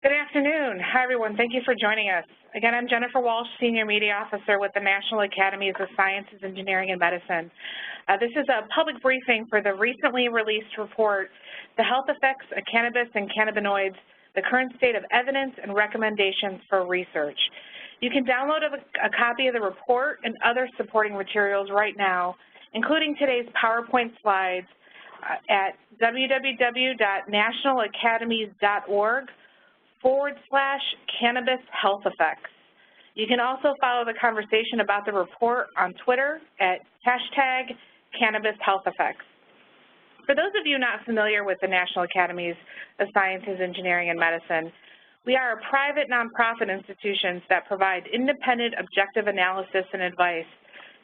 Good afternoon. Hi, everyone. Thank you for joining us. Again, I'm Jennifer Walsh, Senior Media Officer with the National Academies of Sciences, Engineering, and Medicine. This is a public briefing for the recently released report, The Health Effects of Cannabis and Cannabinoids, the Current State of Evidence and Recommendations for Research. You can download a copy of the report and other supporting materials right now, including today's PowerPoint slides at www.nationalacademies.org/cannabis health effects. You can also follow the conversation about the report on Twitter at #CannabisHealthEffects. For those of you not familiar with the National Academies of Sciences, Engineering, and Medicine, we are a private nonprofit institutions that provide independent objective analysis and advice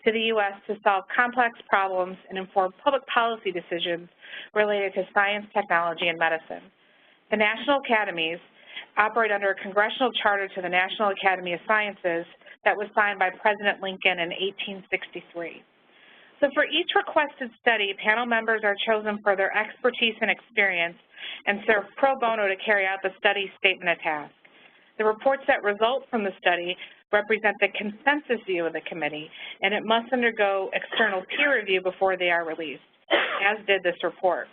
to the U.S. to solve complex problems and inform public policy decisions related to science, technology, and medicine. The National Academies operate under a congressional charter to the National Academy of Sciences that was signed by President Lincoln in 1863. So for each requested study, panel members are chosen for their expertise and experience and serve pro bono to carry out the study statement of task. The reports that result from the study represent the consensus view of the committee, and it must undergo external peer review before they are released, as did this report.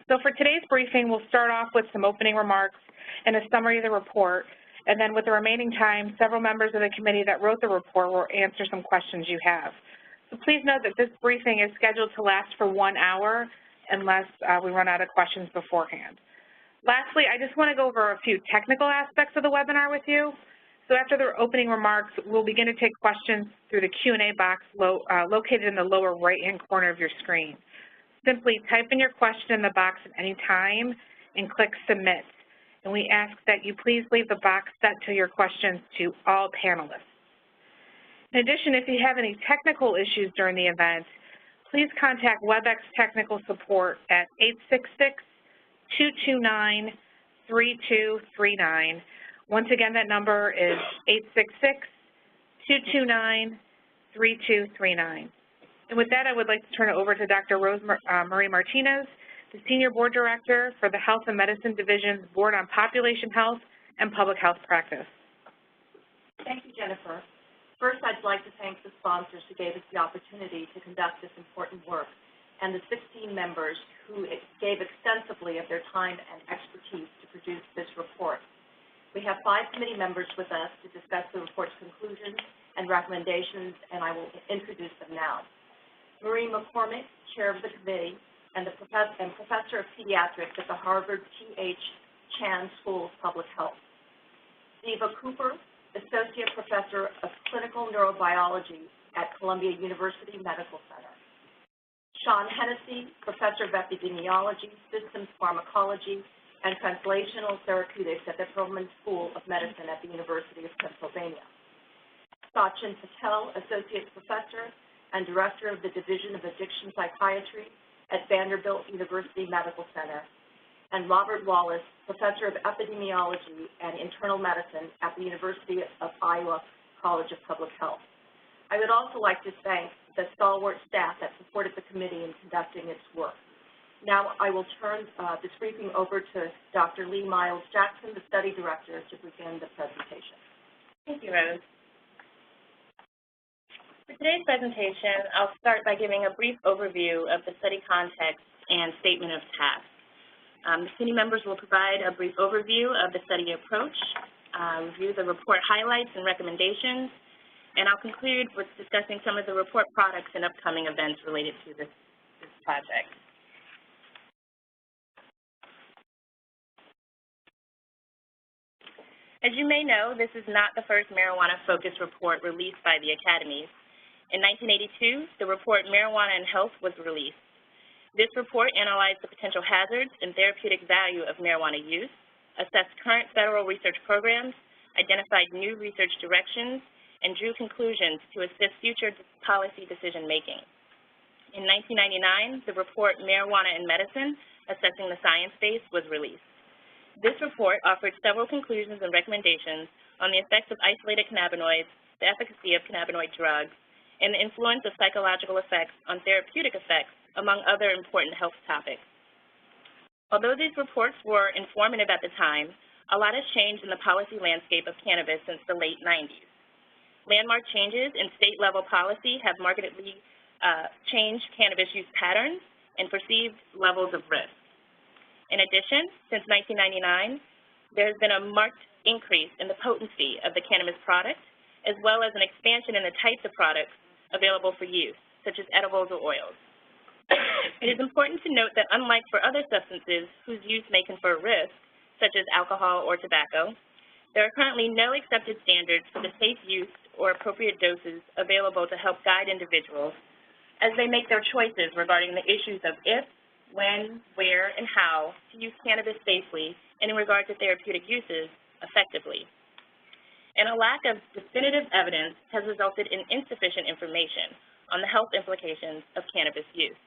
So for today's briefing, we'll start off with some opening remarks and a summary of the report, and then with the remaining time, several members of the committee that wrote the report will answer some questions you have. So please note that this briefing is scheduled to last for 1 hour unless we run out of questions beforehand. Lastly, I just want to go over a few technical aspects of the webinar with you. So after the opening remarks, we'll begin to take questions through the Q&A box located in the lower right-hand corner of your screen. Simply type in your question in the box at any time and click Submit. And we ask that you please leave the box set to your questions to all panelists. In addition, if you have any technical issues during the event, please contact WebEx Technical Support at 866-229-3239. Once again, that number is 866-229-3239. And with that, I would like to turn it over to Dr. Rose Marie Martinez, the Senior Board Director for the Health and Medicine Division's Board on Population Health and Public Health Practice. Thank you, Jennifer. First, I'd like to thank the sponsors who gave us the opportunity to conduct this important work and the 16 members who gave extensively of their time and expertise to produce this report. We have 5 committee members with us to discuss the report's conclusions and recommendations, and I will introduce them now. Marie McCormick, Chair of the Committee, and Professor of Pediatrics at the Harvard T.H. Chan School of Public Health. Ziva Cooper, Associate Professor of Clinical Neurobiology at Columbia University Medical Center. Sean Hennessy, Professor of Epidemiology, Systems Pharmacology, and Translational Therapeutics at the Perelman School of Medicine at the University of Pennsylvania. Sachin Patel, Associate Professor and Director of the Division of Addiction Psychiatry at Vanderbilt University Medical Center, and Robert Wallace, Professor of Epidemiology and Internal Medicine at the University of Iowa College of Public Health. I would also like to thank the stalwart staff that supported the committee in conducting its work. Now I will turn this briefing over to Dr. Lee Miles Jackson, the study director, to begin the presentation. Thank you, Rose. For today's presentation, I'll start by giving a brief overview of the study context and statement of task. The committee members will provide a brief overview of the study approach, review the report highlights and recommendations, and I'll conclude with discussing some of the report products and upcoming events related to this project. As you may know, this is not the first marijuana-focused report released by the academies. In 1982, the report Marijuana and Health was released. This report analyzed the potential hazards and therapeutic value of marijuana use, assessed current federal research programs, identified new research directions, and drew conclusions to assist future policy decision-making. In 1999, the report Marijuana and Medicine, Assessing the Science Base was released. This report offered several conclusions and recommendations on the effects of isolated cannabinoids, the efficacy of cannabinoid drugs, and the influence of psychological effects on therapeutic effects, among other important health topics. Although these reports were informative at the time, a lot has changed in the policy landscape of cannabis since the late 90s. Landmark changes in state-level policy have markedly changed cannabis use patterns and perceived levels of risk. In addition, since 1999, there has been a marked increase in the potency of the cannabis product, as well as an expansion in the types of products available for use, such as edibles or oils. It is important to note that unlike for other substances whose use may confer risk, such as alcohol or tobacco, there are currently no accepted standards for the safe use or appropriate doses available to help guide individuals as they make their choices regarding the issues of if, when, where, and how to use cannabis safely and in regard to therapeutic uses effectively. And a lack of definitive evidence has resulted in insufficient information on the health implications of cannabis use.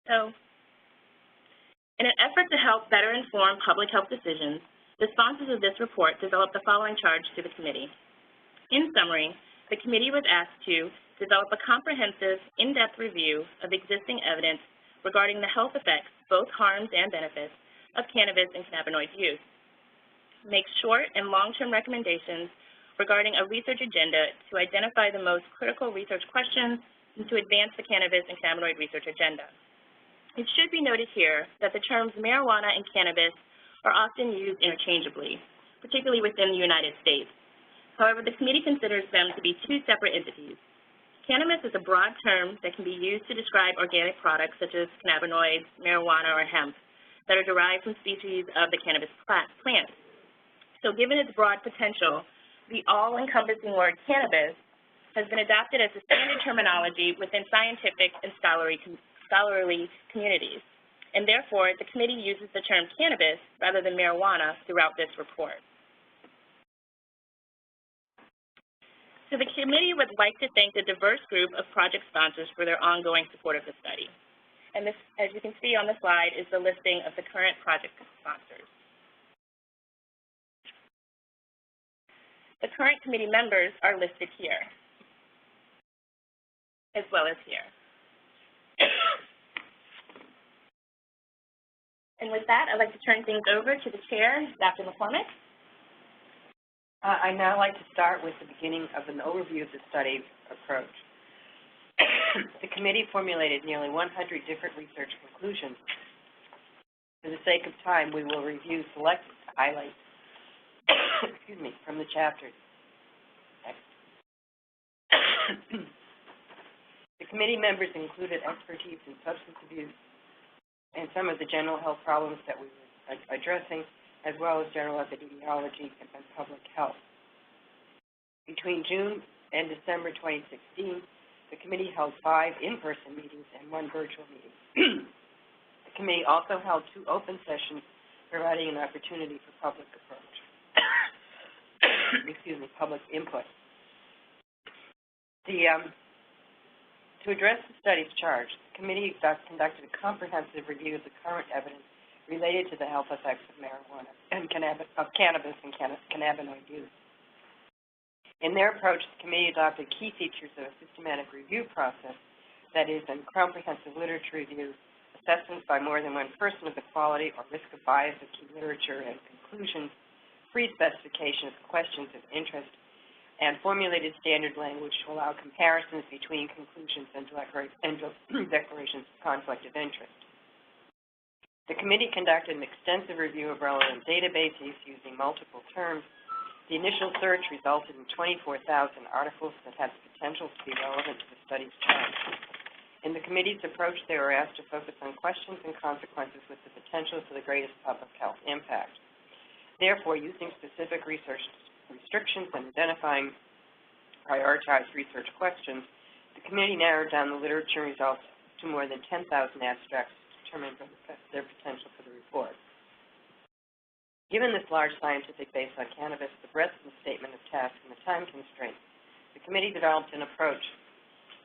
So, in an effort to help better inform public health decisions, the sponsors of this report developed the following charge to the committee. In summary, the committee was asked to develop a comprehensive, in-depth review of existing evidence regarding the health effects, both harms and benefits, of cannabis and cannabinoid use, make short and long-term recommendations regarding a research agenda to identify the most critical research questions and to advance the cannabis and cannabinoid research agenda. It should be noted here that the terms marijuana and cannabis are often used interchangeably, particularly within the United States. However, the committee considers them to be two separate entities. Cannabis is a broad term that can be used to describe organic products such as cannabinoids, marijuana, or hemp that are derived from species of the cannabis plant. So given its broad potential, the all-encompassing word cannabis has been adopted as the standard terminology within scientific and scholarly communities. And therefore, the committee uses the term cannabis rather than marijuana throughout this report. So the committee would like to thank the diverse group of project sponsors for their ongoing support of the study. And this, as you can see on the slide, is the listing of the current project sponsors. The current committee members are listed here, as well as here. And with that, I'd like to turn things over to the chair, Dr. McCormick. I'd now like to start with the beginning of an overview of the study approach. The committee formulated nearly 100 different research conclusions. For the sake of time, we will review selected highlights from the chapters. The committee members included expertise in substance abuse and some of the general health problems that we were addressing, as well as general epidemiology and public health. Between June and December 2016, the committee held 5 in-person meetings and 1 virtual meeting. The committee also held 2 open sessions, providing an opportunity for public approach. Public input. To address the study's charge, the committee conducted a comprehensive review of the current evidence related to the health effects of marijuana and cannabis and cannabinoid use. In their approach, the committee adopted key features of a systematic review process, that is, a comprehensive literature review, assessments by more than one person of the quality or risk of bias of key literature and conclusions, free specification of questions of interest, and formulated standard language to allow comparisons between conclusions and declarations of conflict of interest. The committee conducted an extensive review of relevant databases using multiple terms. The initial search resulted in 24,000 articles that had the potential to be relevant to the study's charge. In the committee's approach, they were asked to focus on questions and consequences with the potential for the greatest public health impact. Therefore, using specific research restrictions and identifying prioritized research questions, the committee narrowed down the literature results to more than 10,000 abstracts to determine their potential for the report. Given this large scientific base on cannabis, the breadth of the statement of tasks, and the time constraints, the committee developed an approach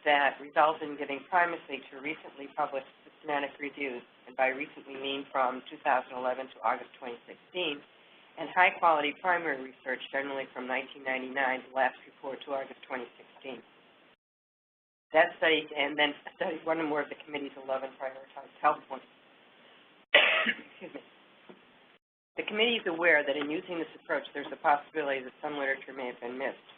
that resulted in giving primacy to recently published systematic reviews, and by recently mean from 2011 to August 2016, and high-quality primary research, generally from 1999, the last report to August 2016. That study, and then studied one or more of the committee's 11 prioritized health points. Excuse me. The committee is aware that in using this approach, there's a possibility that some literature may have been missed,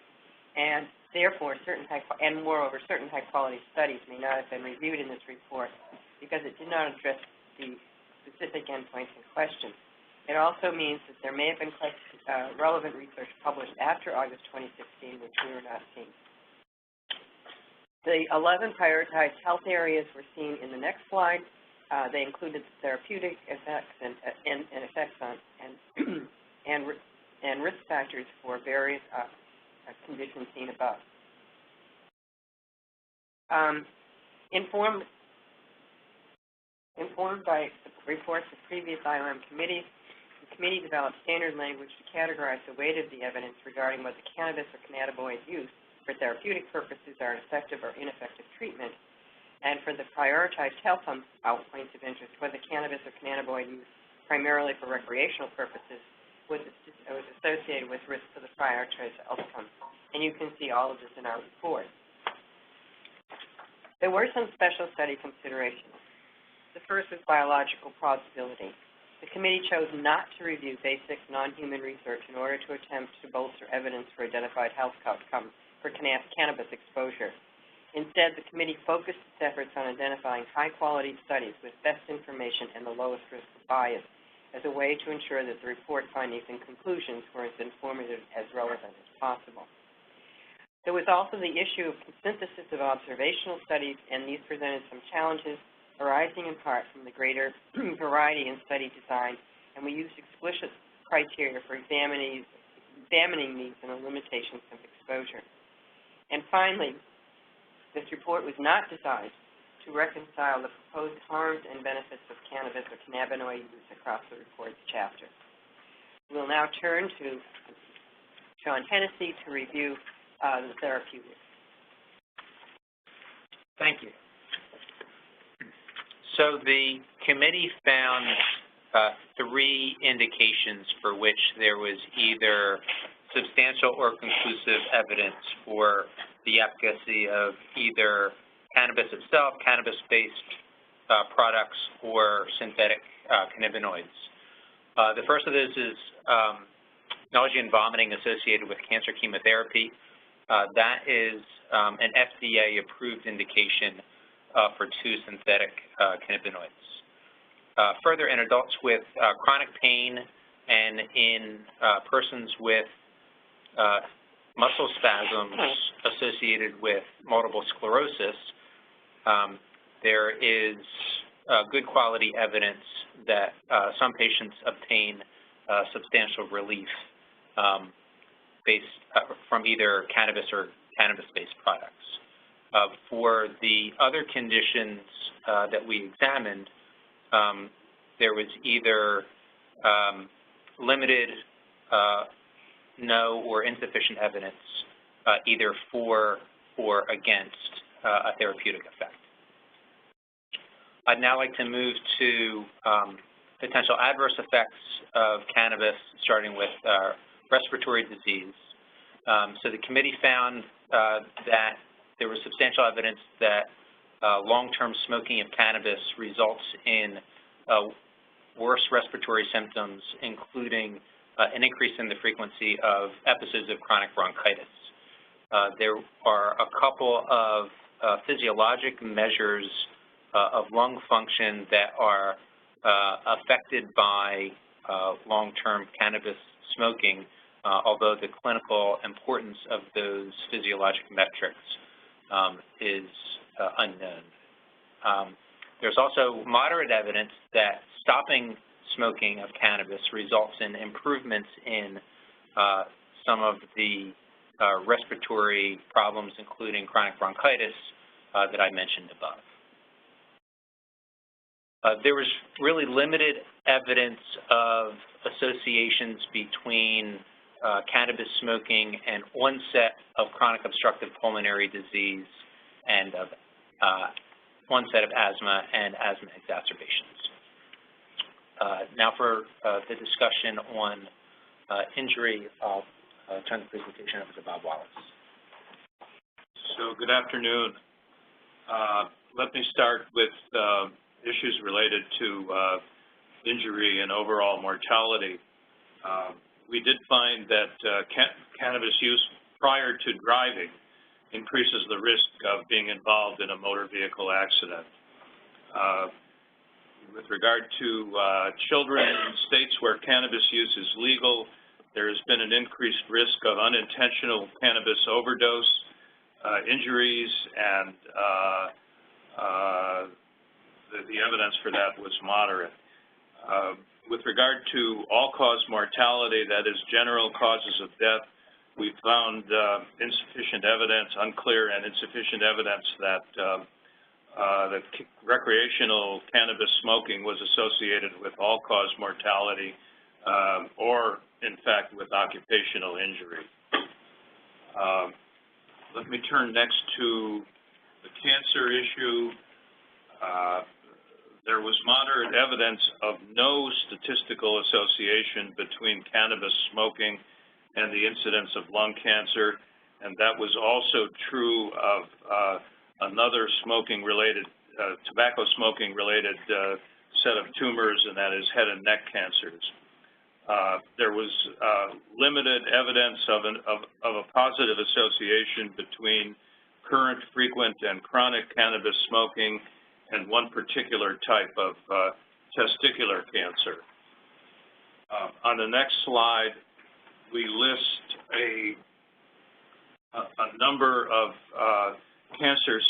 and therefore, certain high-quality studies may not have been reviewed in this report because it did not address the specific endpoints in question. It also means that there may have been relevant research published after August 2016, which we were not seeing. The 11 prioritized health areas were seen in the next slide. They included therapeutic effects and effects on and risk factors for various conditions seen above. Informed by the reports of previous IOM committees, the committee developed standard language to categorize the weight of the evidence regarding whether cannabis or cannabinoid use for therapeutic purposes are an effective or ineffective treatment, and for the prioritized health points of interest, whether cannabis or cannabinoid use primarily for recreational purposes was associated with risk to the prioritized outcomes. And you can see all of this in our report. There were some special study considerations. The first was biological plausibility. The committee chose not to review basic non-human research in order to attempt to bolster evidence for identified health outcomes for cannabis exposure. Instead, the committee focused its efforts on identifying high-quality studies with best information and the lowest risk of bias as a way to ensure that the report findings and conclusions were as informative as relevant as possible. There was also the issue of synthesis of observational studies, and these presented some challenges arising in part from the greater variety in study design, and we used explicit criteria for examining these and the limitations of exposure. And finally, this report was not designed to reconcile the proposed harms and benefits of cannabis or cannabinoid use across the report's chapter. We'll now turn to John Hennessy to review the therapeutics. Thank you. So the committee found 3 indications for which there was either substantial or conclusive evidence for the efficacy of either cannabis itself, cannabis-based products, or synthetic cannabinoids. The first of those is nausea and vomiting associated with cancer chemotherapy. That is an FDA-approved indication for 2 synthetic cannabinoids. Further, in adults with chronic pain and in persons with muscle spasms associated with multiple sclerosis, there is good quality evidence that some patients obtain substantial relief based from either cannabis or cannabis-based products. For the other conditions that we examined, there was either limited, no, or insufficient evidence either for or against a therapeutic effect. I'd now like to move to potential adverse effects of cannabis, starting with respiratory disease. So the committee found that there was substantial evidence that long-term smoking of cannabis results in worse respiratory symptoms, including an increase in the frequency of episodes of chronic bronchitis. There are a couple of physiologic measures of lung function that are affected by long-term cannabis smoking, although the clinical importance of those physiologic metrics is unknown. There's also moderate evidence that stopping smoking of cannabis results in improvements in some of the respiratory problems, including chronic bronchitis, that I mentioned above. There was really limited evidence of associations between cannabis smoking and onset of chronic obstructive pulmonary disease and of onset of asthma and asthma exacerbations. Now for the discussion on injury, I'll turn the presentation over to Bob Wallace. So good afternoon. Let me start with issues related to injury and overall mortality. We did find that cannabis use prior to driving increases the risk of being involved in a motor vehicle accident. With regard to children in states where cannabis use is legal, there has been an increased risk of unintentional cannabis overdose, injuries, and the evidence for that was moderate. With regard to all-cause mortality, that is general causes of death, we found insufficient evidence, unclear and insufficient evidence that recreational cannabis smoking was associated with all-cause mortality or, in fact, with occupational injury. Let me turn next to the cancer issue. There was moderate evidence of no statistical association between cannabis smoking and the incidence of lung cancer, and that was also true of another smoking-related, tobacco smoking-related set of tumors, and that is head and neck cancers. There was limited evidence of a positive association between current, frequent, and chronic cannabis smoking and one particular type of testicular cancer. On the next slide, we list a number of other cancer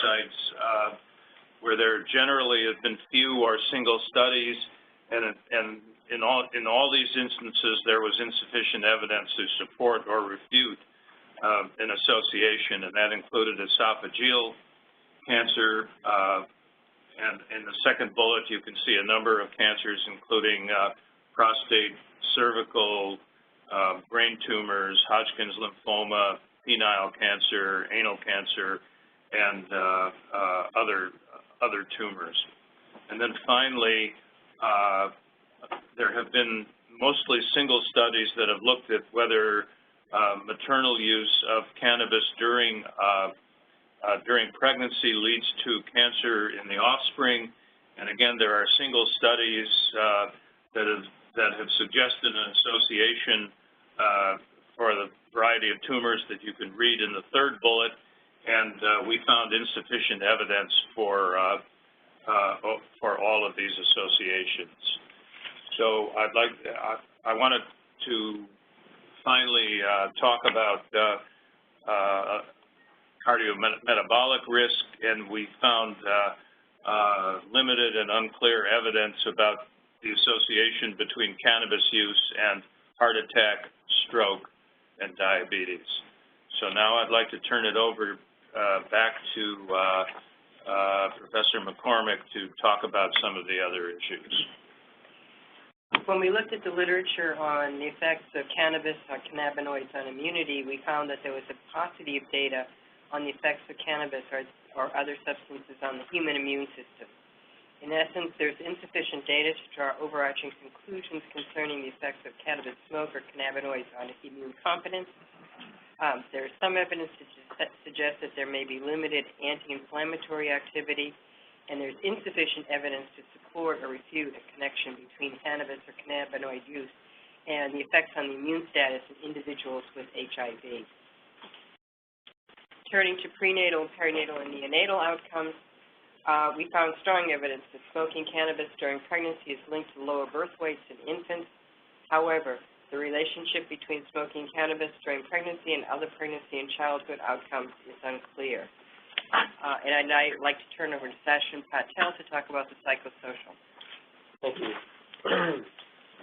sites where there generally have been few or single studies, and in all these instances there was insufficient evidence to support or refute an association, and that included esophageal cancer, and in the second bullet you can see a number of cancers including prostate, cervical, brain tumors, Hodgkin's lymphoma, penile cancer, anal cancer, and other tumors. And then finally, there have been mostly single studies that have looked at whether maternal use of cannabis during pregnancy leads to cancer in the offspring. And again, there are single studies that have suggested an association for the variety of tumors that you can read in the third bullet, and we found insufficient evidence for all of these associations. So I wanted to finally talk about cardiometabolic risk, and we found limited and unclear evidence about the association between cannabis use and heart attack, stroke, and diabetes. So now I'd like to turn it over back to Professor McCormick to talk about some of the other issues. When we looked at the literature on the effects of cannabis on cannabinoids on immunity, we found that there was a paucity of data on the effects of cannabis or other substances on the human immune system. In essence, there's insufficient data to draw overarching conclusions concerning the effects of cannabis smoke or cannabinoids on immune competence. There is some evidence to suggest that there may be limited anti-inflammatory activity, and there's insufficient evidence to support or refute a connection between cannabis or cannabinoid use and the effects on the immune status in individuals with HIV. Turning to prenatal, perinatal, and neonatal outcomes, we found strong evidence that smoking cannabis during pregnancy is linked to lower birth weights in infants. However, the relationship between smoking cannabis during pregnancy and other pregnancy and childhood outcomes is unclear. And I'd like to turn over to Sachin Patel to talk about the psychosocial. Thank you.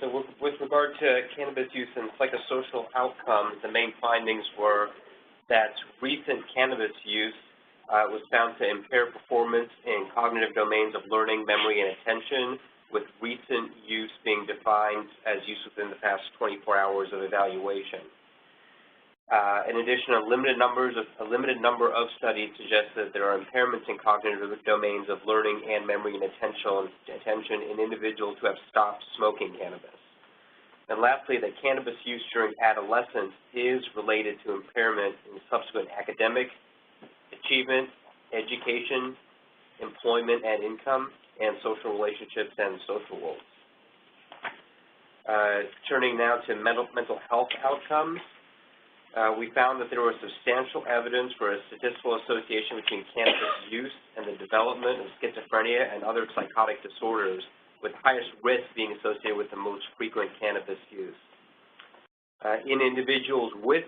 So with regard to cannabis use and psychosocial outcomes, the main findings were that recent cannabis use was found to impair performance in cognitive domains of learning, memory, and attention, with recent use being defined as use within the past 24 hours of evaluation. In addition, a limited number of studies suggest that there are impairments in cognitive domains of learning and memory and attention in individuals who have stopped smoking cannabis. And lastly, that cannabis use during adolescence is related to impairment in subsequent academic achievement, education, employment and income, and social relationships and social roles. Turning now to mental health outcomes, we found that there was substantial evidence for a statistical association between cannabis use and the development of schizophrenia and other psychotic disorders, with highest risk being associated with the most frequent cannabis use. In individuals with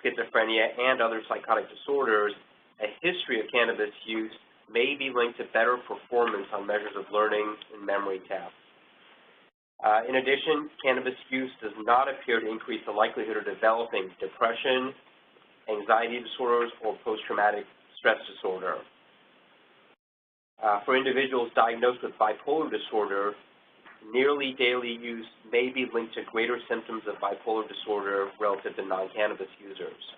schizophrenia and other psychotic disorders, a history of cannabis use may be linked to better performance on measures of learning and memory tasks. In addition, cannabis use does not appear to increase the likelihood of developing depression, anxiety disorders, or post-traumatic stress disorder. For individuals diagnosed with bipolar disorder, nearly daily use may be linked to greater symptoms of bipolar disorder relative to non-cannabis users.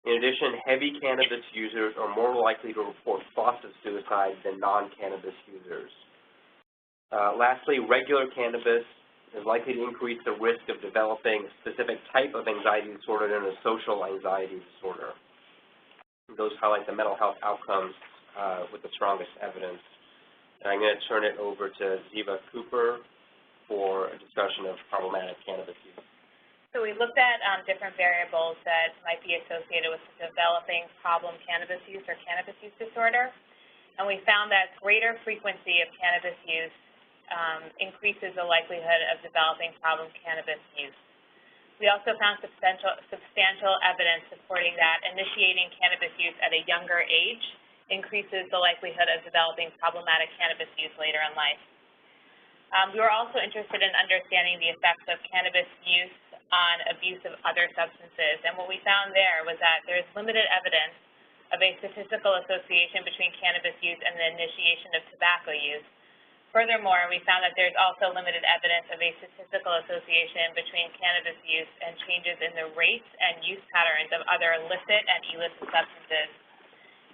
In addition, heavy cannabis users are more likely to report thoughts of suicide than non-cannabis users. Lastly, regular cannabis is likely to increase the risk of developing a specific type of anxiety disorder known as social anxiety disorder. Those highlight the mental health outcomes with the strongest evidence. And I'm going to turn it over to Ziva Cooper for a discussion of problematic cannabis use. So we looked at different variables that might be associated with developing problem cannabis use or cannabis use disorder, and we found that greater frequency of cannabis use increases the likelihood of developing problem cannabis use. We also found substantial evidence supporting that initiating cannabis use at a younger age increases the likelihood of developing problematic cannabis use later in life. We were also interested in understanding the effects of cannabis use on abuse of other substances, and what we found there was that there's limited evidence of a statistical association between cannabis use and the initiation of tobacco use. Furthermore, we found that there's also limited evidence of a statistical association between cannabis use and changes in the rates and use patterns of other licit and illicit substances.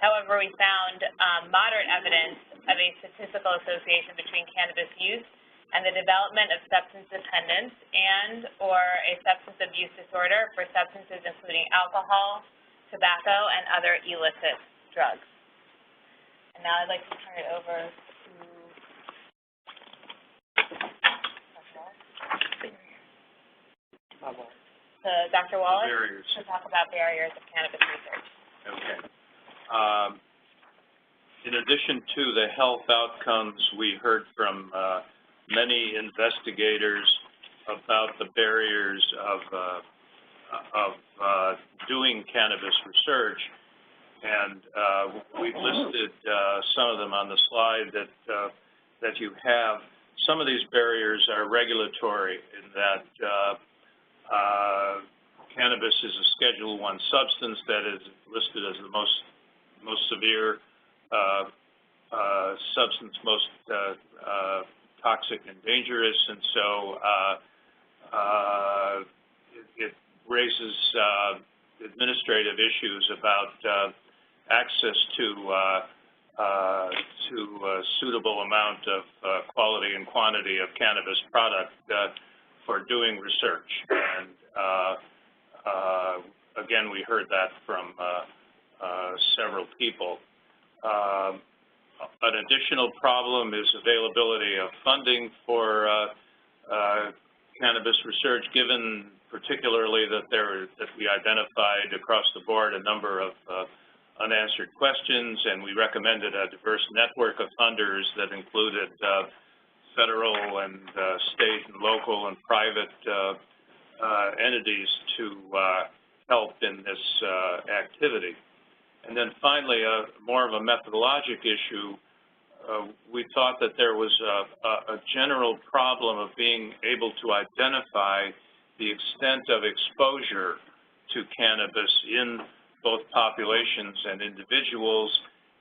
However, we found moderate evidence of a statistical association between cannabis use and the development of substance dependence and or a substance abuse disorder for substances including alcohol, tobacco, and other illicit drugs. And now I'd like to turn it over to Dr. Wallace to talk about barriers of cannabis research. Okay. In addition to the health outcomes, we heard from many investigators about the barriers of doing cannabis research, and we've listed some of them on the slide that you have. Some of these barriers are regulatory, in that cannabis is a Schedule I substance that is listed as the most severe substance, most toxic and dangerous, and so it raises administrative issues about access to a suitable amount of quality and quantity of cannabis product for doing research. And again, we heard that from several people. An additional problem is availability of funding for cannabis research, given particularly that we identified across the board a number of unanswered questions, and we recommended a diverse network of funders that included federal and state and local and private entities to help in this activity. And then finally, more of a methodologic issue, we thought that there was a general problem of being able to identify the extent of exposure to cannabis in both populations and individuals,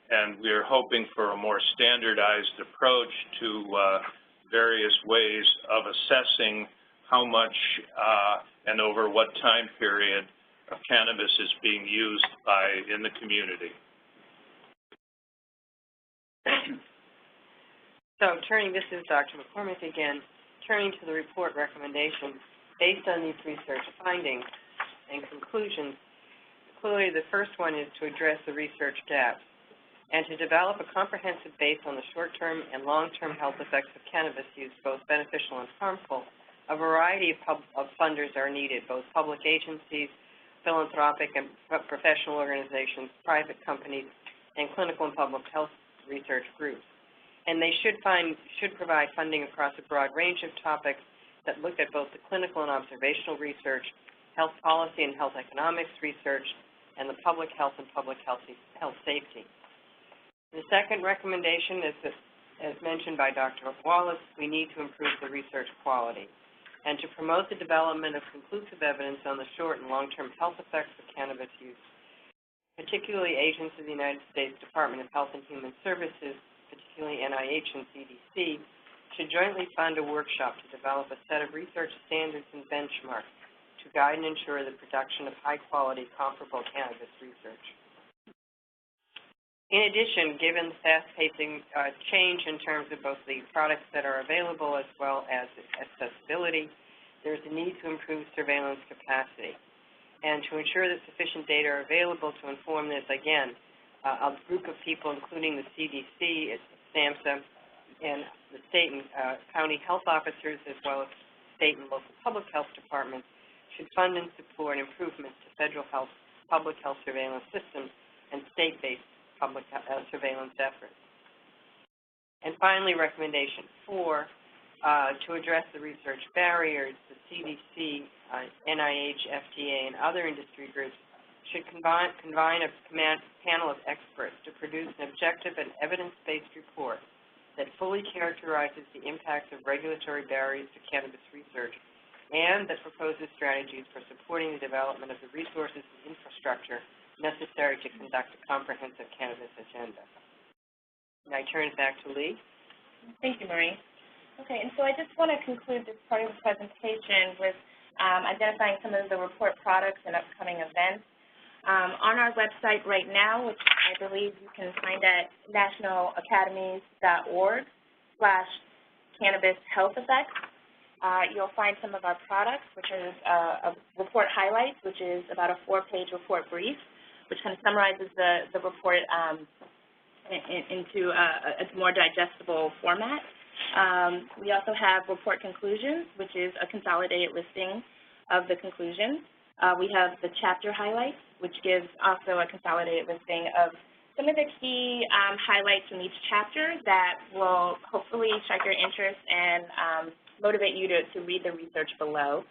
and we are hoping for a more standardized approach to various ways of assessing how much and over what time period of cannabis is being used in the community. So this is Dr. McCormick again, turning to the report recommendations based on these research findings and conclusions. Clearly, the first one is to address the research gaps. and to develop a comprehensive base on the short-term and long-term health effects of cannabis use, both beneficial and harmful. A variety of funders are needed, both public agencies, philanthropic and professional organizations, private companies, and clinical and public health research groups. And they should provide funding across a broad range of topics that look at both the clinical and observational research, health policy and health economics research, and the public health and public health safety. The second recommendation is that, as mentioned by Dr. Wallace, we need to improve the research quality and to promote the development of conclusive evidence on the short and long-term health effects of cannabis use. Particularly, agents of the United States Department of Health and Human Services, particularly NIH and CDC, should jointly fund a workshop to develop a set of research standards and benchmarks to guide and ensure the production of high-quality, comparable cannabis research. In addition, given the fast-pacing change in terms of both the products that are available as well as accessibility, there's a need to improve surveillance capacity. And to ensure that sufficient data are available to inform this, again, a group of people, including the CDC, SAMHSA, and the state and county health officers, as well as state and local public health departments, should fund and support improvements to federal public health surveillance systems and state-based public surveillance efforts. And finally, recommendation 4, to address the research barriers, the CDC, NIH, FDA, and other industry groups should combine a panel of experts to produce an objective and evidence-based report that fully characterizes the impacts of regulatory barriers to cannabis research and that proposes strategies for supporting the development of the resources and infrastructure necessary to conduct a comprehensive cannabis agenda. And I turn it back to Lee. Thank you, Marie. Okay, and so I just want to conclude this part of the presentation with identifying some of the report products and upcoming events. On our website right now, which I believe you can find at nationalacademies.org/cannabis health effects, you'll find some of our products, which is a report highlights, which is about a 4-page report brief, which kind of summarizes the report into a more digestible format. We also have report conclusions, which is a consolidated listing of the conclusions. We have the chapter highlights, which gives also a consolidated listing of some of the key highlights from each chapter that will hopefully strike your interest and motivate you to read the research below.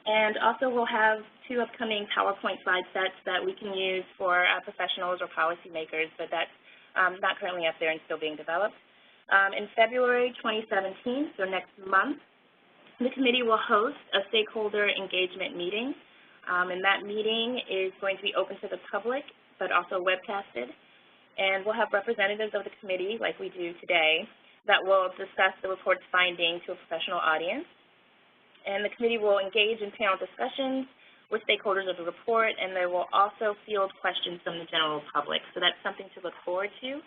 And also we'll have 2 upcoming PowerPoint slide sets that we can use for professionals or policymakers, but that's not currently up there and still being developed. In February 2017, so next month, the committee will host a stakeholder engagement meeting, and that meeting is going to be open to the public, but also webcasted. And we'll have representatives of the committee, like we do today, that will discuss the report's findings to a professional audience. And the committee will engage in panel discussions with stakeholders of the report, and they will also field questions from the general public. So that's something to look forward to.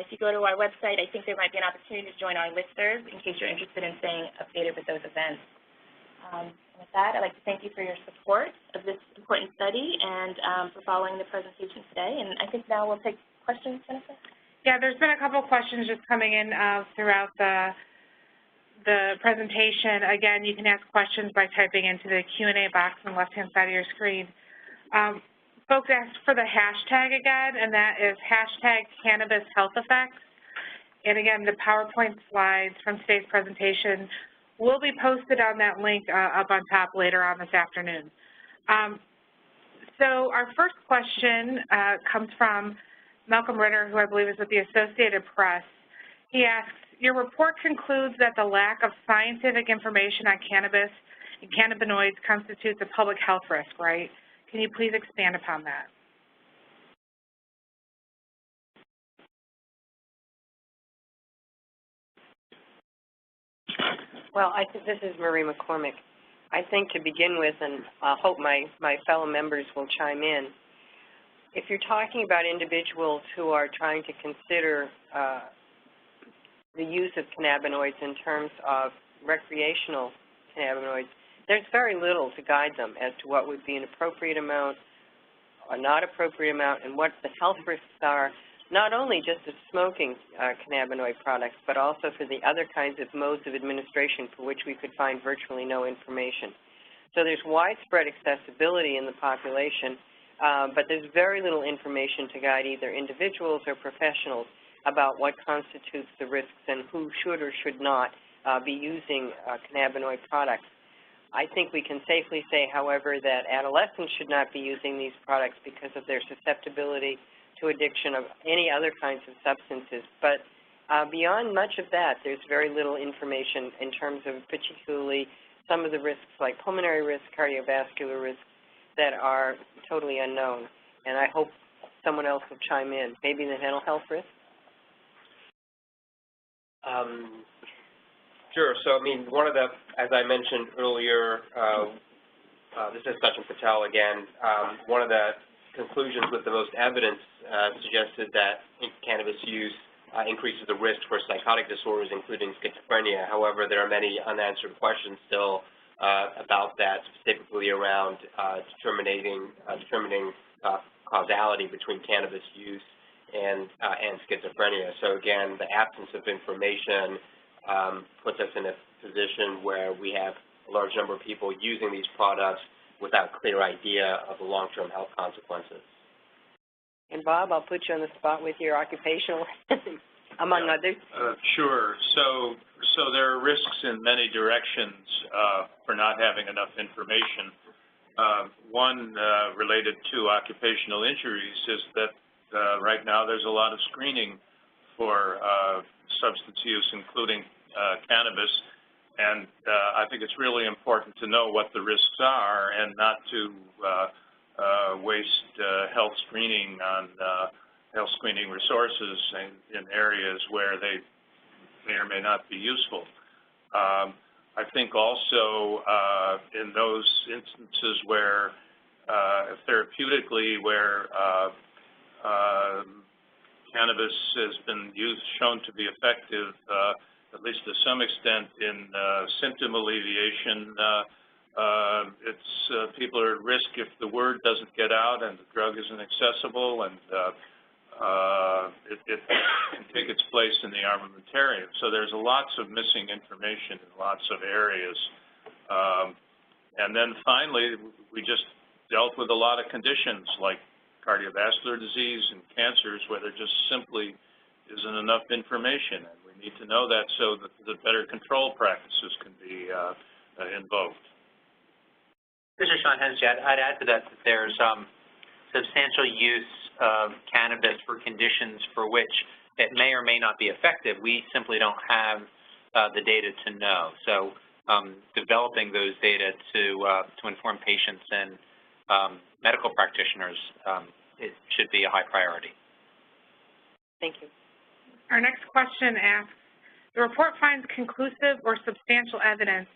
If you go to our website, I think there might be an opportunity to join our listserv in case you're interested in staying updated with those events. With that, I'd like to thank you for your support of this important study and for following the presentation today. And I think now we'll take questions, Jennifer. Yeah, there's been a couple questions just coming in throughout the presentation. Again, you can ask questions by typing into the Q&A box on the left-hand side of your screen. Folks asked for the hashtag again, and that is #CannabisHealthEffects. And again, the PowerPoint slides from today's presentation will be posted on that link up on top later on this afternoon. So our first question comes from Malcolm Ritter, who I believe is with the Associated Press. He asks, your report concludes that the lack of scientific information on cannabis and cannabinoids constitutes a public health risk, right? Can you please expand upon that? Well, I think this is Marie McCormick. I think to begin with, and I hope my fellow members will chime in, if you're talking about individuals who are trying to consider the use of cannabinoids in terms of recreational cannabinoids, there's very little to guide them as to what would be an appropriate amount a not appropriate amount, and what the health risks are, not only just of smoking cannabinoid products, but also for the other kinds of modes of administration for which we could find virtually no information. So there's widespread accessibility in the population, but there's very little information to guide either individuals or professionals about what constitutes the risks and who should or should not be using cannabinoid products. I think we can safely say, however, that adolescents should not be using these products because of their susceptibility to addiction of any other kinds of substances. But beyond much of that, there's very little information in terms of particularly some of the risks like pulmonary risks, cardiovascular risks that are totally unknown. And I hope someone else will chime in. Maybe the mental health risks? Sure. So, I mean, one of the, as I mentioned earlier, this is Sachin Patel again, one of the conclusions with the most evidence suggested that cannabis use increases the risk for psychotic disorders, including schizophrenia. However, there are many unanswered questions still about that, specifically around determining causality between cannabis use and schizophrenia. So again, the absence of information puts us in a position where we have a large number of people using these products without a clear idea of the long-term health consequences. And Bob, I'll put you on the spot with your occupational, among others. Sure. So there are risks in many directions for not having enough information. One related to occupational injuries is that right now there's a lot of screening for substance use, including cannabis, and I think it's really important to know what the risks are and not to waste health screening on health screening resources in areas where they may or may not be useful. I think also in those instances where therapeutically where cannabis has been shown to be effective, at least to some extent, in symptom alleviation. People are at risk if the word doesn't get out and the drug isn't accessible, and it can take its place in the armamentarium. So there's lots of missing information in lots of areas. And then finally, we just dealt with a lot of conditions like cardiovascular disease and cancers where there just simply isn't enough information. And we need to know that so that the better control practices can be invoked. This is Sean Hennessy. I'd add to that there's substantial use of cannabis for conditions for which it may or may not be effective. We simply don't have the data to know. So developing those data to inform patients and medical practitioners, it should be a high priority. Thank you. Our next question asks, the report finds conclusive or substantial evidence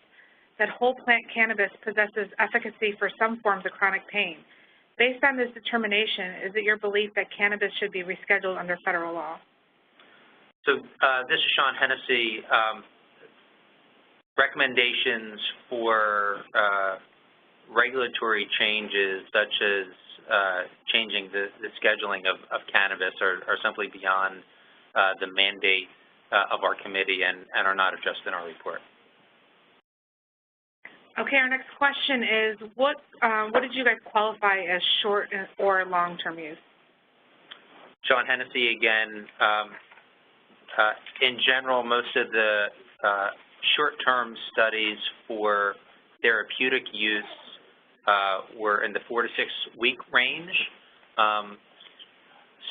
that whole plant cannabis possesses efficacy for some forms of chronic pain. Based on this determination, is it your belief that cannabis should be rescheduled under federal law? So this is Sean Hennessy. Recommendations for regulatory changes such as changing the scheduling of cannabis are simply beyond the mandate of our committee and are not addressed in our report. Okay, our next question is, what did you guys qualify as short or long-term use? Sean Hennessy again. In general, most of the short-term studies for therapeutic use were in the 4 to 6 week range.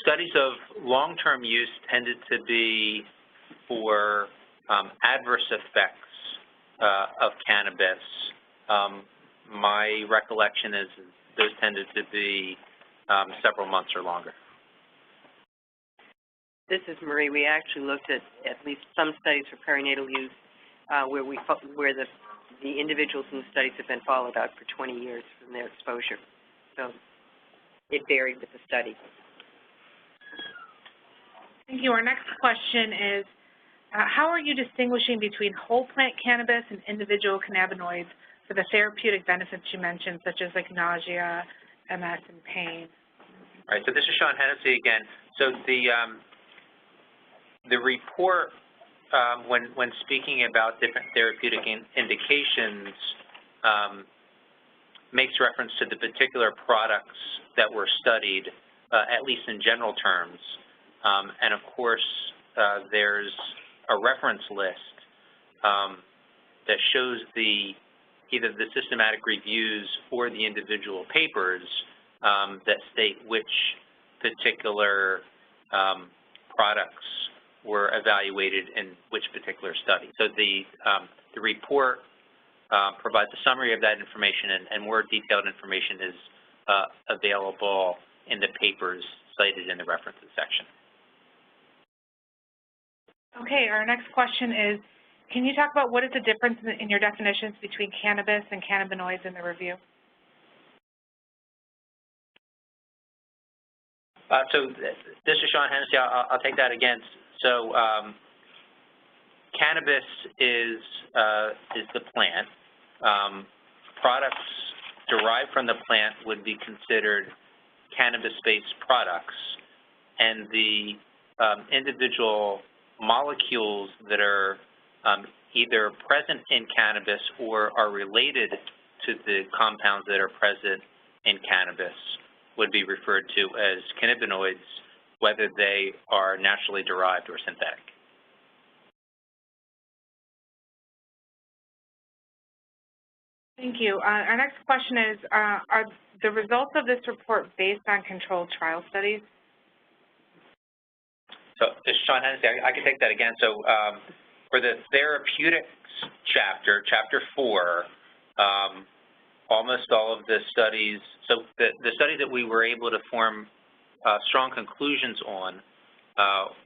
Studies of long-term use tended to be for adverse effects of cannabis. My recollection is those tended to be several months or longer. This is Marie. We actually looked at least some studies for perinatal use where the individuals in the studies have been followed out for 20 years from their exposure. So it varied with the study. Thank you. Our next question is, how are you distinguishing between whole plant cannabis and individual cannabinoids for the therapeutic benefits you mentioned, such as like nausea, MS, and pain? All right, so this is Sean Hennessy again. So the report, when speaking about different therapeutic indications, makes reference to the particular products that were studied, at least in general terms. And of course, there's a reference list that shows either the systematic reviews or the individual papers that state which particular products were evaluated in which particular study. So the report provides a summary of that information, and more detailed information is available in the papers cited in the references section. Okay, our next question is, can you talk about what is the difference in your definitions between cannabis and cannabinoids in the review? So this is Sean Hennessy. I'll take that again. So cannabis is the plant. Products derived from the plant would be considered cannabis-based products, and the individual molecules that are either present in cannabis or are related to the compounds that are present in cannabis would be referred to as cannabinoids, whether they are naturally derived or synthetic. Thank you. Our next question is, are the results of this report based on controlled trial studies? So this is Sean Hennessy. I can take that again. So for the therapeutics chapter, chapter 4, almost all of the studies, so the studies that we were able to form strong conclusions on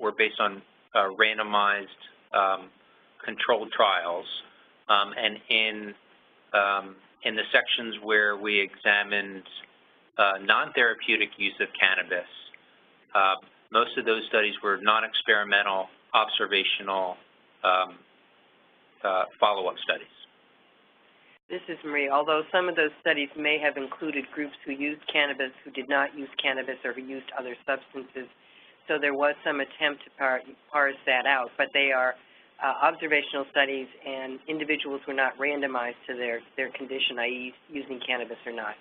were based on randomized controlled trials. And in the sections where we examined non-therapeutic use of cannabis, most of those studies were non-experimental, observational follow-up studies. This is Marie. Although some of those studies may have included groups who used cannabis, who did not use cannabis, or who used other substances, so there was some attempt to parse that out, but they are observational studies, and individuals were not randomized to their condition, i.e. using cannabis or not.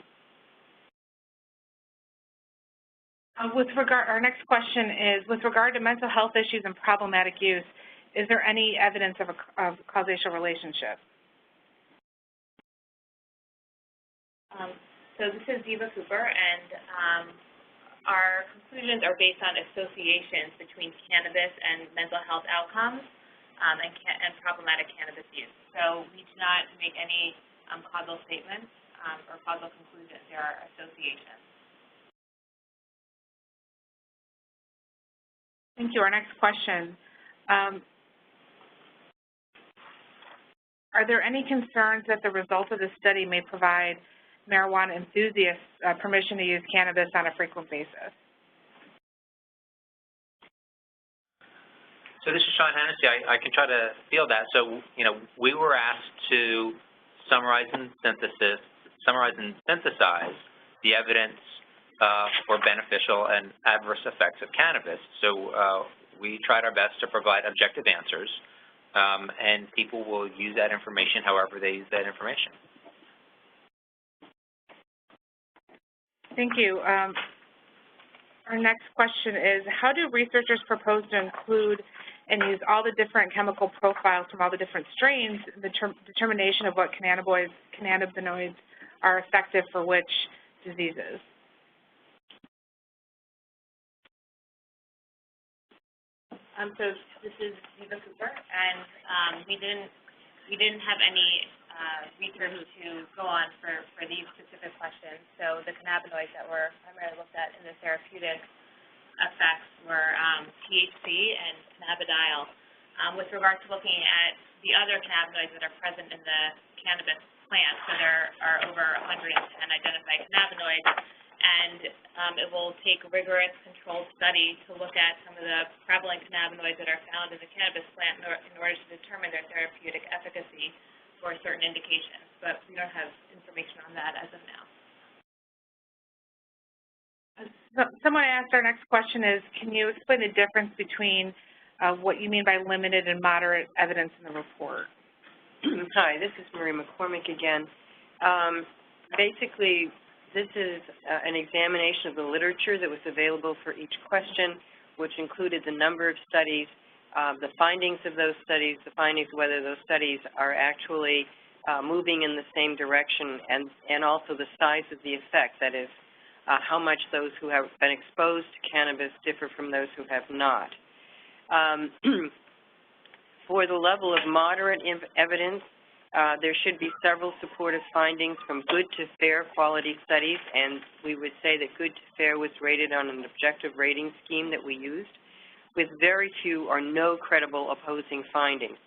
Our next question is, with regard to mental health issues and problematic use, is there any evidence of a causal relationship? So this is Diva Cooper, and our conclusions are based on associations between cannabis and mental health outcomes and problematic cannabis use. So we do not make any causal statements or causal conclusions. There are associations. Thank you. Our next question. Are there any concerns that the results of the study may provide marijuana enthusiasts permission to use cannabis on a frequent basis? So this is Sean Hennessy. I can try to field that. So, we were asked to summarize and synthesize the evidence for beneficial and adverse effects of cannabis. So we tried our best to provide objective answers, and people will use that information however they use that information. Thank you. Our next question is, how do researchers propose to include and use all the different chemical profiles from all the different strains in the determination of what cannabinoids are effective for which diseases? So this is Diva Cooper, and we didn't have any research to go on for these specific questions. So the cannabinoids that were primarily looked at in the therapeutic effects were THC and cannabidiol. With regard to looking at the other cannabinoids that are present in the cannabis plant, so there are over 110 identified cannabinoids, and it will take a rigorous controlled study to look at some of the prevalent cannabinoids that are found in the cannabis plant in order to determine their therapeutic efficacy for certain indications, but we don't have information on that as of now. Someone asked, our next question is, can you explain the difference between what you mean by limited and moderate evidence in the report? Hi, this is Marie McCormick again. Basically, this is an examination of the literature that was available for each question, which included the number of studies, the findings of those studies, the findings of whether those studies are actually moving in the same direction, and also the size of the effect, that is, how much those who have been exposed to cannabis differ from those who have not. For the level of moderate evidence, there should be several supportive findings from good to fair quality studies, and we would say that good to fair was rated on an objective rating scheme that we used, with very few or no credible opposing findings.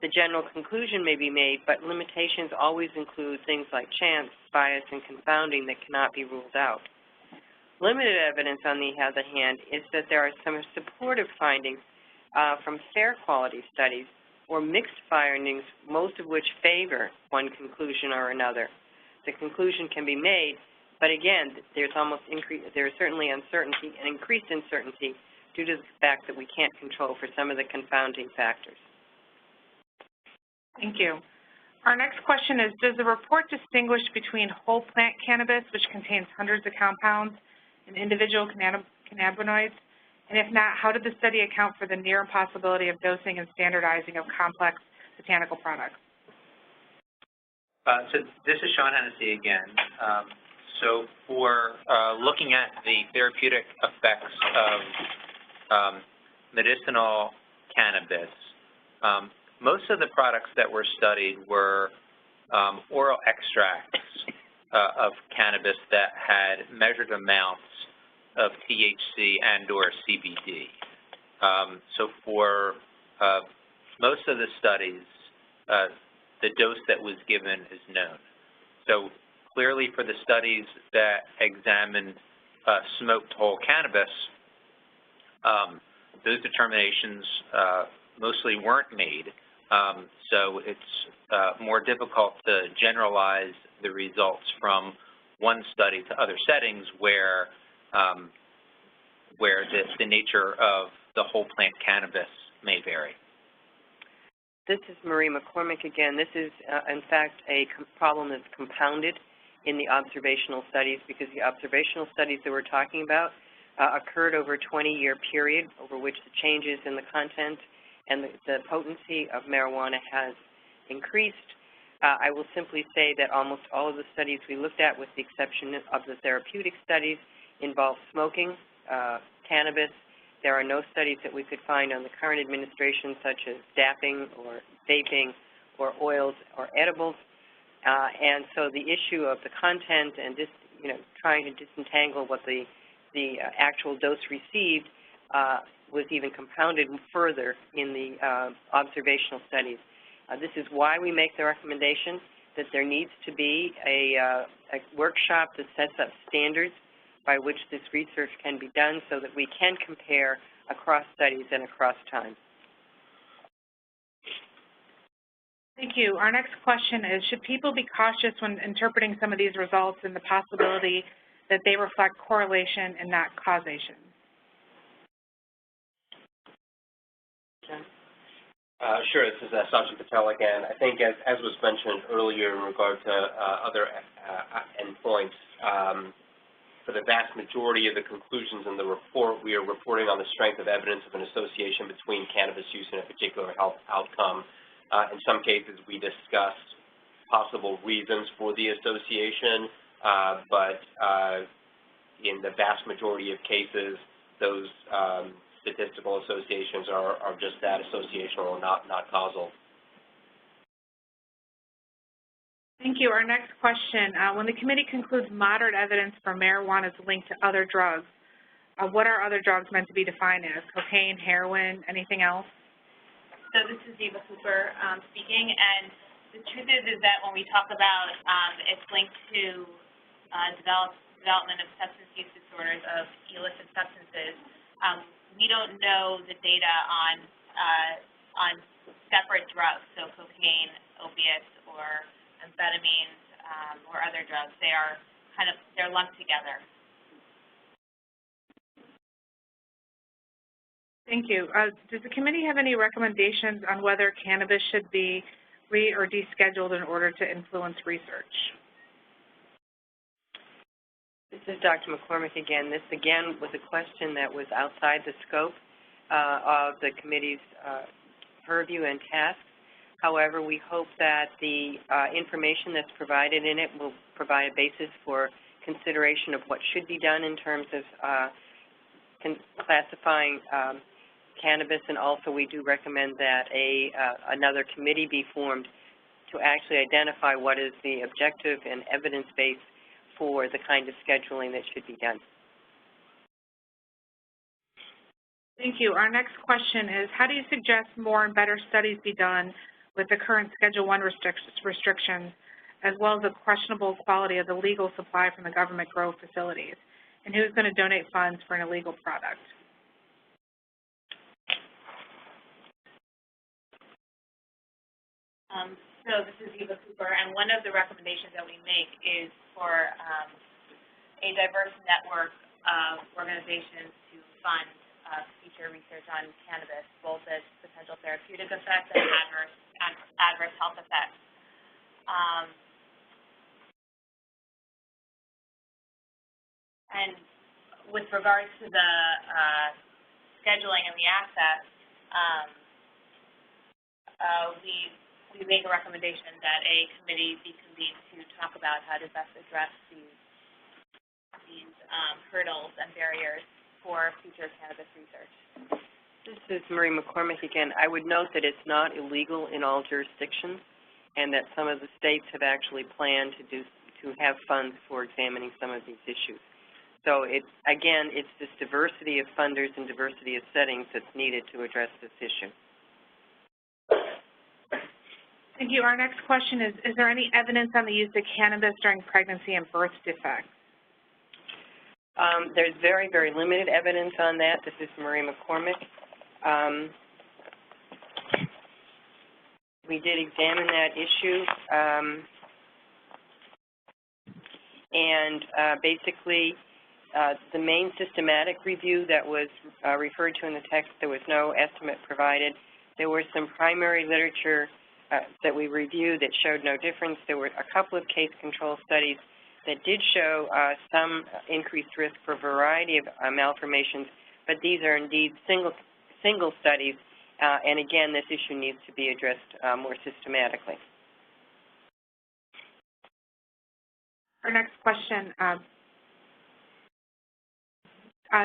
The general conclusion may be made, but limitations always include things like chance, bias, and confounding that cannot be ruled out. Limited evidence, on the other hand, is that there are some supportive findings from fair quality studies or mixed findings, most of which favor one conclusion or another. The conclusion can be made, but again, there's certainly uncertainty and increased uncertainty due to the fact that we can't control for some of the confounding factors. Thank you. Our next question is, does the report distinguish between whole plant cannabis, which contains hundreds of compounds, and individual cannabinoids? And if not, how did the study account for the near impossibility of dosing and standardizing of complex botanical products? So this is Sean Hennessy again. So for looking at the therapeutic effects of medicinal cannabis, most of the products that were studied were oral extracts of cannabis that had measured amounts of THC and or CBD. So for most of the studies, the dose that was given is known. So clearly for the studies that examined smoked whole cannabis, those determinations mostly weren't made. So it's more difficult to generalize the results from one study to other settings where the nature of the whole plant cannabis may vary. This is Marie McCormick again. This is, in fact, a problem that's compounded in the observational studies, because the observational studies that we're talking about occurred over a 20-year period over which the changes in the content and the potency of marijuana has increased. I will simply say that almost all of the studies we looked at, with the exception of the therapeutic studies, involve smoking, cannabis. There are no studies that we could find on the current administration, such as dapping or vaping or oils or edibles. And so the issue of the content and just, trying to disentangle what the actual dose received was even compounded further in the observational studies. This is why we make the recommendation that there needs to be a workshop that sets up standards by which this research can be done, so that we can compare across studies and across time. Thank you. Our next question is, should people be cautious when interpreting some of these results and the possibility that they reflect correlation and not causation? Sure, this is Sajid Patel again. I think as was mentioned earlier in regard to other endpoints, for the vast majority of the conclusions in the report, we are reporting on the strength of evidence of an association between cannabis use and a particular health outcome. In some cases, we discuss possible reasons for the association, but in the vast majority of cases, those statistical associations are just that, associational, not causal. Thank you. Our next question, when the committee concludes moderate evidence for marijuana is linked to other drugs, what are other drugs meant to be defined as? Cocaine, heroin, anything else? So this is Eva Cooper speaking, and the truth is that when we talk about it's linked to development of substance use disorders of illicit substances, we don't know the data on separate drugs, so cocaine, opiates, or amphetamines, or other drugs. They're lumped together. Thank you. Does the committee have any recommendations on whether cannabis should be or descheduled in order to influence research? This is Dr. McCormick again. This, again, was a question that was outside the scope of the committee's purview and tasks. However, we hope that the information that's provided in it will provide a basis for consideration of what should be done in terms of classifying cannabis, and also we do recommend that another committee be formed to actually identify what is the objective and evidence base for the kind of scheduling that should be done. Thank you. Our next question is, how do you suggest more and better studies be done with the current Schedule I restrictions, as well as the questionable quality of the legal supply from the government grow facilities? And who's going to donate funds for an illegal product? So this is Eva Cooper, and one of the recommendations that we make is for a diverse network of organizations to fund future research on cannabis, both its potential therapeutic effects and adverse health effects. And with regards to the scheduling and the access, we make a recommendation that a committee be convened to talk about how to best address these hurdles and barriers for future cannabis research. This is Marie McCormick again. I would note that it's not illegal in all jurisdictions, and that some of the states have actually planned to have funds for examining some of these issues. So again, it's this diversity of funders and diversity of settings that's needed to address this issue. Thank you. Our next question is there any evidence on the use of cannabis during pregnancy and birth defects? There's very, very limited evidence on that. This is Marie McCormick. We did examine that issue, and basically the main systematic review that was referred to in the text, there was no estimate provided. There were some primary literature that we reviewed that showed no difference. There were a couple of case control studies that did show some increased risk for a variety of malformations, but these are indeed single studies, and again, this issue needs to be addressed more systematically. Our next question,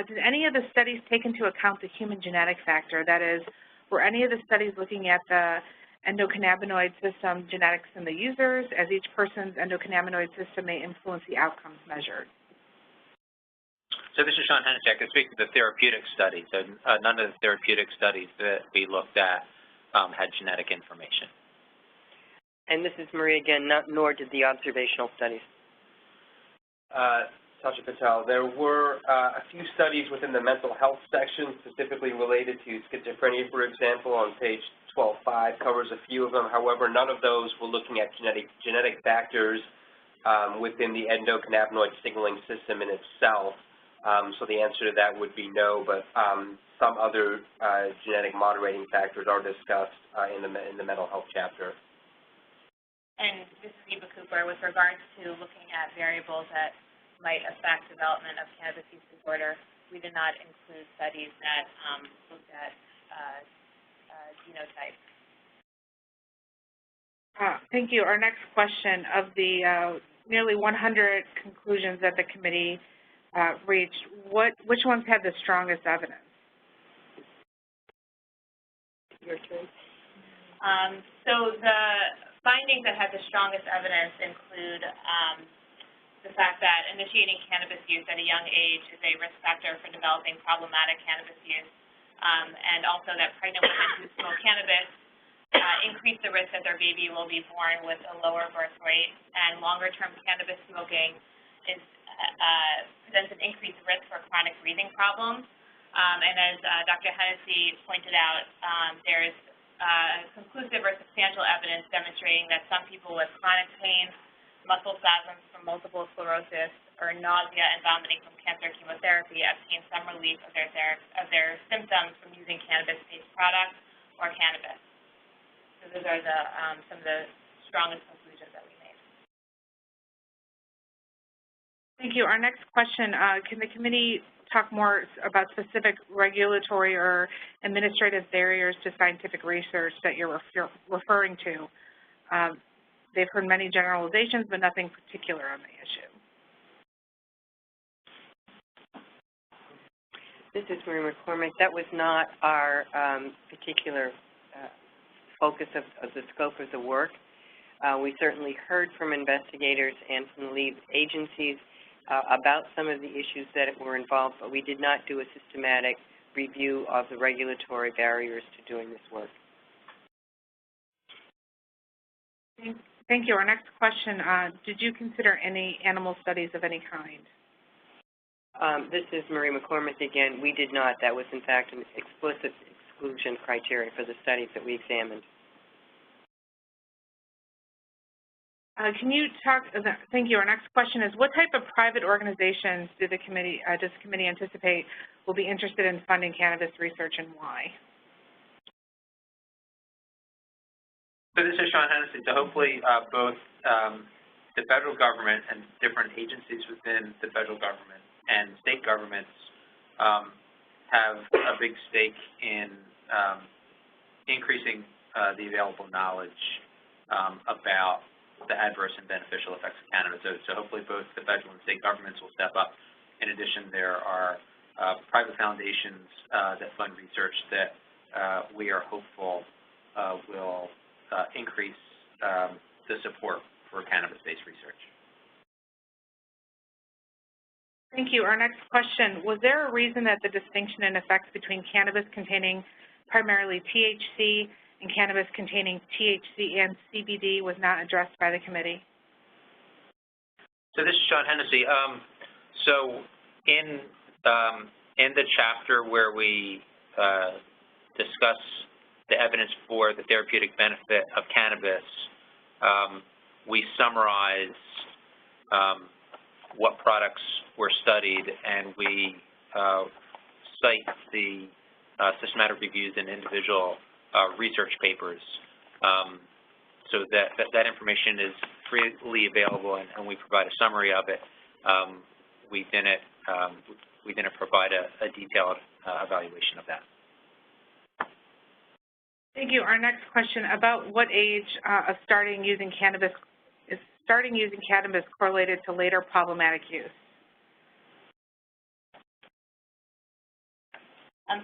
did any of the studies take into account the human genetic factor? That is, were any of the studies looking at the endocannabinoid system genetics in the users, as each person's endocannabinoid system may influence the outcomes measured? So this is Sean Hennessy. I can speak to the therapeutic studies. None of the therapeutic studies that we looked at had genetic information. And this is Marie again, nor did the observational studies. Tasha Patel, there were a few studies within the mental health section specifically related to schizophrenia, for example, on page 12.5 covers a few of them. However, none of those were looking at genetic factors within the endocannabinoid signaling system in itself. So the answer to that would be no, but some other genetic moderating factors are discussed in the mental health chapter. And this is Eva Cooper. With regards to looking at variables that might affect development of cannabis use disorder, we did not include studies that looked at genotypes. Thank you. Our next question, of the nearly 100 conclusions that the committee reached, which ones had the strongest evidence? Your turn. So the findings that had the strongest evidence include the fact that initiating cannabis use at a young age is a risk factor for developing problematic cannabis use, and also that pregnant women who smoke cannabis increase the risk that their baby will be born with a lower birth rate, and longer-term cannabis smoking presents an increased risk for chronic breathing problems. And as Dr. Hennessy pointed out, there is conclusive or substantial evidence demonstrating that some people with chronic pain, muscle spasms from multiple sclerosis, or nausea and vomiting from cancer chemotherapy have seen some relief of their symptoms from using cannabis-based products or cannabis. So those are some of the strongest conclusions that we made. Thank you. Our next question, can the committee talk more about specific regulatory or administrative barriers to scientific research that you're referring to? They've heard many generalizations, but nothing particular on the issue. This is Marie McCormick. That was not our particular focus of the scope of the work. We certainly heard from investigators and from the lead agencies about some of the issues that were involved, but we did not do a systematic review of the regulatory barriers to doing this work. Thank you. Our next question, did you consider any animal studies of any kind? This is Marie McCormick again. We did not. That was, in fact, an explicit exclusion criteria for the studies that we examined. Can you talk, thank you. Our next question is, what type of private organizations does the committee anticipate will be interested in funding cannabis research and why? So this is Sean Hennessy. So hopefully both the federal government and different agencies within the federal government and state governments have a big stake in increasing the available knowledge about the adverse and beneficial effects of cannabis. So hopefully both the federal and state governments will step up. In addition, there are private foundations that fund research that we are hopeful will increase the support for cannabis-based research. Thank you. Our next question, was there a reason that the distinction in effects between cannabis containing primarily THC and cannabis containing THC and CBD was not addressed by the committee? So this is Sean Hennessy. So in the chapter where we discuss the evidence for the therapeutic benefit of cannabis, we summarize what products were studied, and we cite the systematic reviews in individual research papers, so that information is freely available, and we provide a summary of it. We didn't provide a detailed evaluation of that. Thank you. Our next question, about what age of starting using cannabis correlated to later problematic use?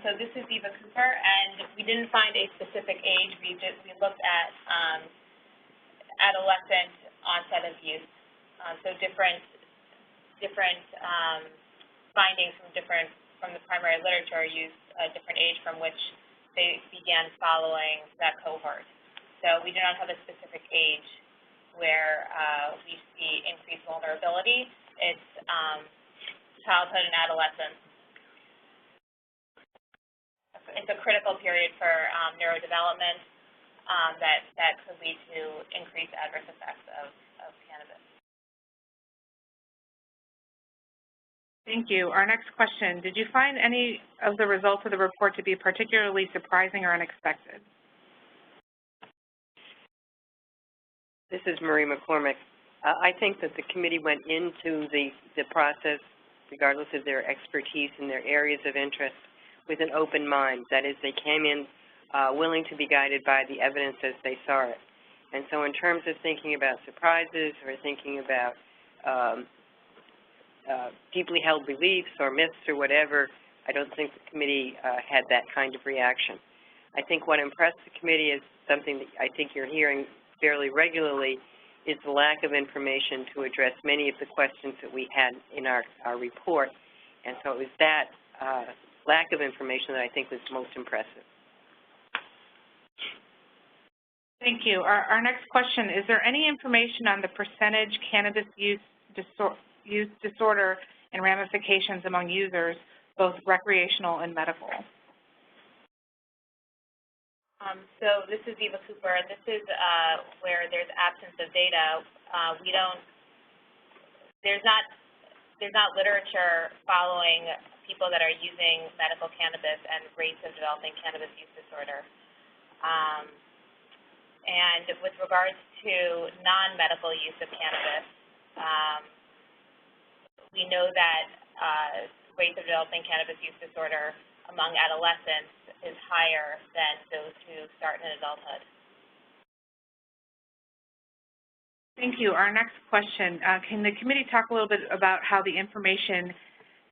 So this is Eva Cooper, and we didn't find a specific age. We looked at adolescent onset of use. So different findings from the primary literature used a different age from which they began following that cohort. So we do not have a specific age where we see increased vulnerability. It's childhood and adolescence. It's a critical period for neurodevelopment that could lead to increased adverse effects of cannabis. Thank you. Our next question, did you find any of the results of the report to be particularly surprising or unexpected? This is Marie McCormick. I think that the committee went into the process, regardless of their expertise and their areas of interest, with an open mind. That is, they came in willing to be guided by the evidence as they saw it. And so in terms of thinking about surprises or thinking about deeply held beliefs or myths or whatever, I don't think the committee had that kind of reaction. I think what impressed the committee is something that I think you're hearing fairly regularly, is the lack of information to address many of the questions that we had in our report. And so it was that lack of information that I think was most impressive. Thank you. Our next question, is there any information on the percentage cannabis use disorder and ramifications among users, both recreational and medical? So this is Eva Cooper, and this is where there's absence of data. There's not there's not literature following people that are using medical cannabis and rates of developing cannabis use disorder. And with regards to non-medical use of cannabis, we know that rates of developing cannabis use disorder among adolescents is higher than those who start in adulthood. Thank you. Our next question, can the committee talk a little bit about how the information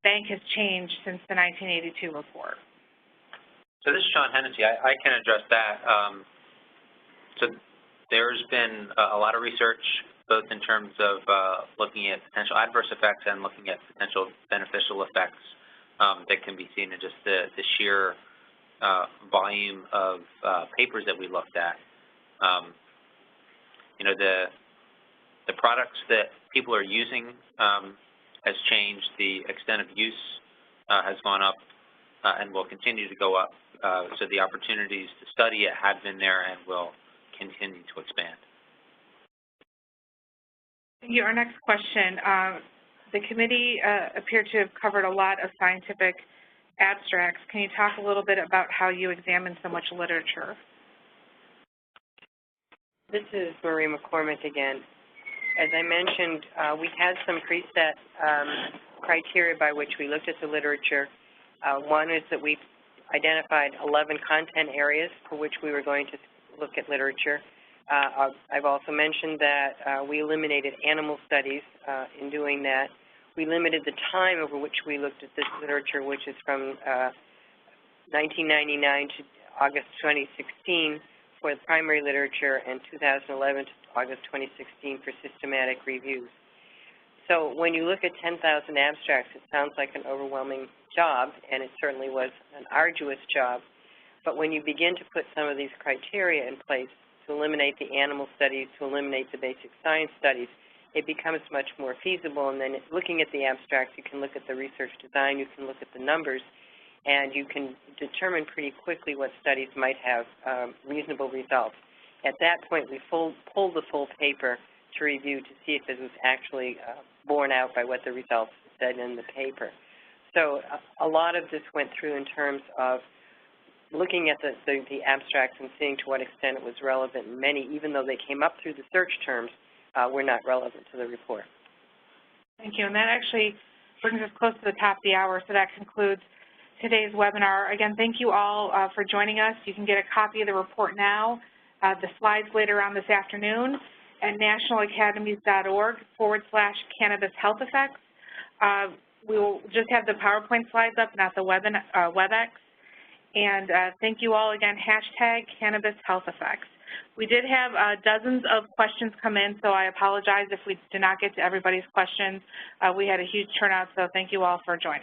bank has changed since the 1982 report? So this is Sean Hennessy. I can address that. So there's been a lot of research, both in terms of looking at potential adverse effects and looking at potential beneficial effects that can be seen in just the sheer volume of papers that we looked at. You know, the products that people are using has changed. The extent of use has gone up and will continue to go up. So the opportunities to study it have been there and will continue to expand. Thank you. Our next question. The committee appeared to have covered a lot of scientific abstracts. Can you talk a little bit about how you examined so much literature? This is Marie McCormick again. As I mentioned, we had some preset criteria by which we looked at the literature. One is that we identified 11 content areas for which we were going to look at literature. I've also mentioned that we eliminated animal studies in doing that. We limited the time over which we looked at this literature, which is from 1999 to August 2016 for the primary literature and 2011 to August 2016 for systematic reviews. So when you look at 10,000 abstracts, it sounds like an overwhelming job, and it certainly was an arduous job. But when you begin to put some of these criteria in place to eliminate the animal studies, to eliminate the basic science studies, it becomes much more feasible. And then looking at the abstracts, you can look at the research design, you can look at the numbers, and you can determine pretty quickly what studies might have reasonable results. At that point, we pulled the full paper to review to see if it was actually borne out by what the results said in the paper. So a lot of this went through in terms of looking at the abstracts and seeing to what extent it was relevant. Many, even though they came up through the search terms, were not relevant to the report. Thank you. And that actually brings us close to the top of the hour, so that concludes today's webinar. Again, thank you all for joining us. You can get a copy of the report now, the slides later on this afternoon, at nationalacademies.org/cannabis health effects. We will just have the PowerPoint slides up, not the WebEx. And thank you all again, #Cannabis Health Effects. We did have dozens of questions come in, so I apologize if we did not get to everybody's questions. We had a huge turnout, so thank you all for joining.